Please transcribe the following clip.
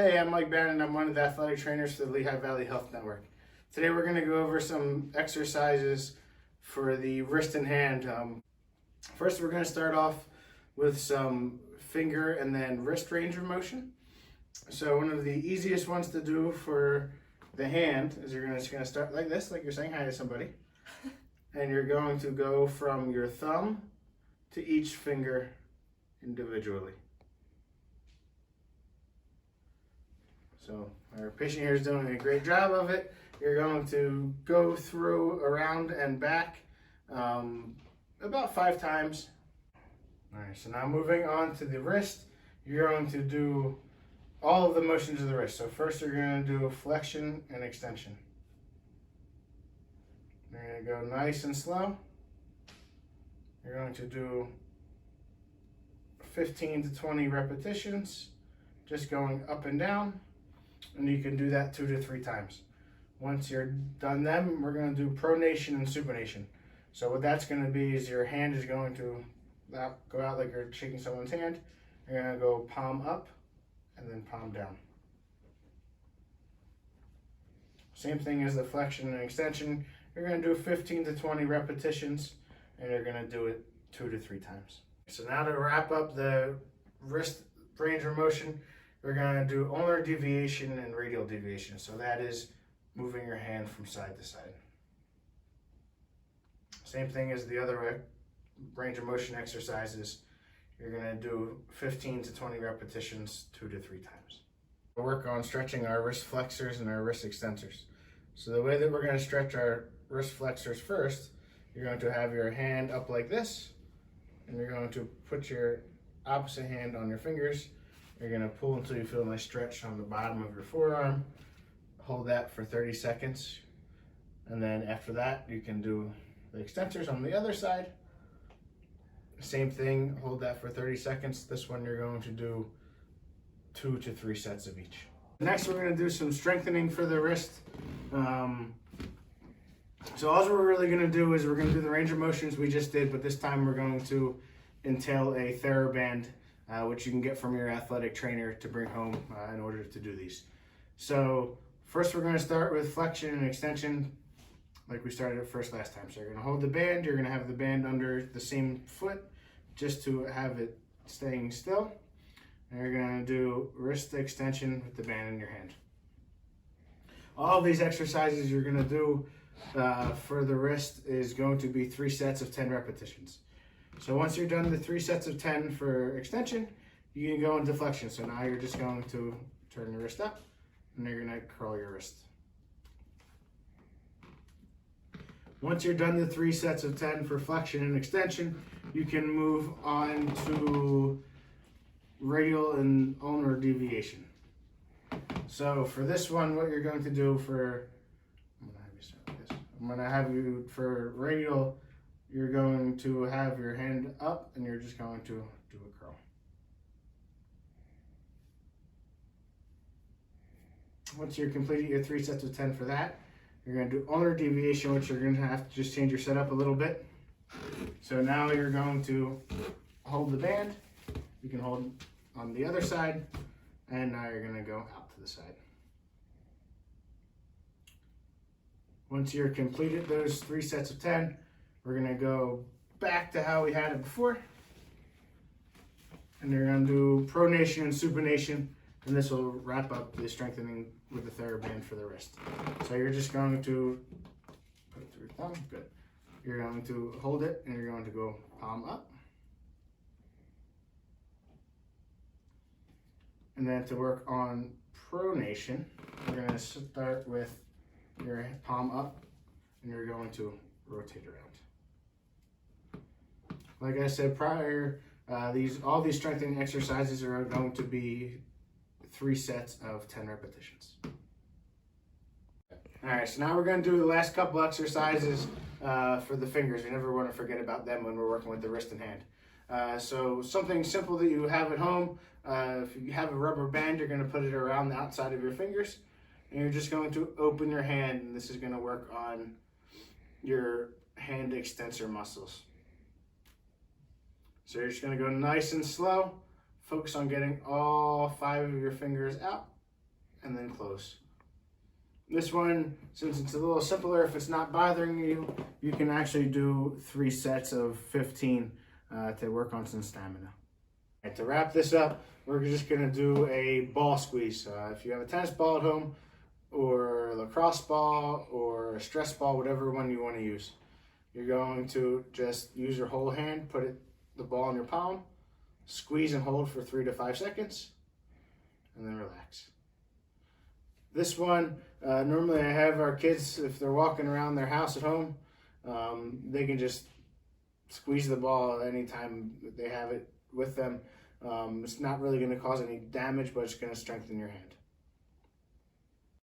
Hey, I'm Mike Bannon. I'm one of the athletic trainers for the Lehigh Valley Health Network. Today we're going to go over some exercises for the wrist and hand. First, we're going to start off with some finger and then wrist range of motion. So one of the easiest ones to do for the hand is you're just going to start like this, like you're saying hi to somebody. And you're going to go from your thumb to each finger individually. So our patient here is doing a great job of it. You're going to go through, around, and back about 5 times. All right, so now moving on to the wrist, you're going to do all of the motions of the wrist. So first you're going to do flexion and extension. You're going to go nice and slow. You're going to do 15 to 20 repetitions, just going up and down. And you can do that 2 to 3 times. Once you're done them, we're going to do pronation and supination. So what that's going to be is your hand is going to go out like you're shaking someone's hand. You're going to go palm up and then palm down. Same thing as the flexion and extension. You're going to do 15 to 20 repetitions and you're going to do it 2 to 3 times. So now to wrap up the wrist range of motion, we're going to do ulnar deviation and radial deviation. So that is moving your hand from side to side. Same thing as the other range of motion exercises. You're going to do 15 to 20 repetitions 2 to 3 times. We'll work on stretching our wrist flexors and our wrist extensors. So the way that we're going to stretch our wrist flexors first, you're going to have your hand up like this, and you're going to put your opposite hand on your fingers. You're going to pull until you feel a nice stretch on the bottom of your forearm. Hold that for 30 seconds. And then after that, you can do the extensors on the other side. Same thing, hold that for 30 seconds. This one you're going to do 2 to 3 sets of each. Next, we're going to do some strengthening for the wrist. So all we're really going to do is we're going to do the range of motions we just did, but this time we're going to entail a TheraBand, which you can get from your athletic trainer to bring home in order to do these. So first we're going to start with flexion and extension like we started first last time. So you're going to hold the band, you're going to have the band under the same foot just to have it staying still. And you're going to do wrist extension with the band in your hand. All of these exercises you're going to do for the wrist is going to be 3 sets of 10 repetitions. So once you're done the 3 sets of 10 for extension, you can go into flexion. So now you're just going to turn your wrist up and you're going to curl your wrist. Once you're done the 3 sets of 10 for flexion and extension, you can move on to radial and ulnar deviation. So for this one, what you're going to do for, I'm going to have you for radial, you're going to have your hand up and you're just going to do a curl. Once you're completing your 3 sets of 10 for that, you're going to do ulnar deviation, which you're going to have to just change your setup a little bit. So now you're going to hold the band. You can hold on the other side, and now you're going to go out to the side. Once you're completed those 3 sets of 10, we're going to go back to how we had it before. And you're going to do pronation and supination, and this will wrap up the strengthening with the TheraBand for the wrist. So you're just going to put it through your thumb. Good. You're going to hold it, and you're going to go palm up. And then to work on pronation, we're going to start with your palm up, and you're going to rotate around. Like I said prior, all these strengthening exercises are going to be 3 sets of 10 repetitions. All right, so now we're going to do the last couple exercises for the fingers. You never want to forget about them when we're working with the wrist and hand. So something simple that you have at home, if you have a rubber band, you're going to put it around the outside of your fingers, and you're just going to open your hand, and this is going to work on your hand extensor muscles. So you're just going to go nice and slow. Focus on getting all 5 of your fingers out and then close. This one, since it's a little simpler, if it's not bothering you, you can actually do 3 sets of 15 to work on some stamina. And to wrap this up, we're just gonna do a ball squeeze. If you have a tennis ball at home, or a lacrosse ball, or a stress ball, whatever one you want to use, you're going to just use your whole hand, the ball in your palm, squeeze and hold for 3 to 5 seconds, and then relax. This one, normally I have our kids, if they're walking around their house at home, they can just squeeze the ball anytime they have it with them. It's not really going to cause any damage, but it's going to strengthen your hand.